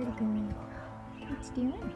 Good girl. What's doing?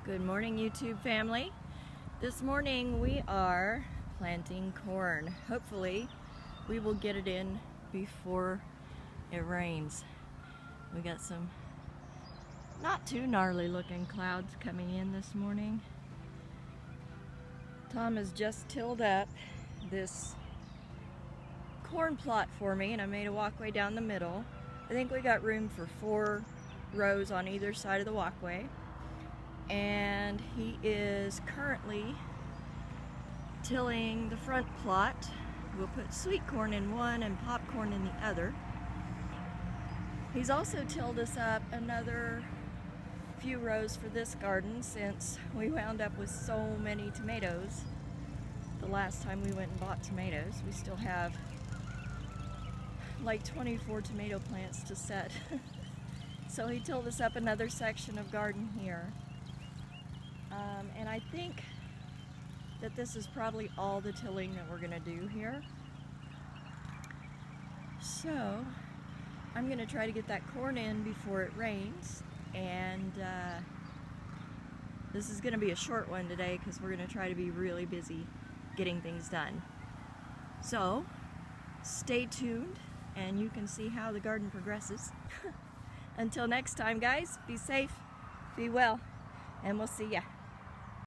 Good morning, YouTube family. This morning we are planting corn. Hopefully we will get it in before it rains. We got some not too gnarly looking clouds coming in this morning. Tom has just tilled up this corn plot for me, and I made a walkway down the middle. I think we got room for 4 rows on either side of the walkway. And he is currently tilling the front plot. We'll put sweet corn in one and popcorn in the other. He's also tilled us up another few rows for this garden since we wound up with so many tomatoes the last time we went and bought tomatoes. We still have like 24 tomato plants to set. So he tilled us up another section of garden here. And I think that this is probably all the tilling that we're going to do here. So I'm going to try to get that corn in before it rains, and this is going to be a short one today because we're going to try to be really busy getting things done. So stay tuned and you can see how the garden progresses. Until next time, guys, be safe, be well, and we'll see ya.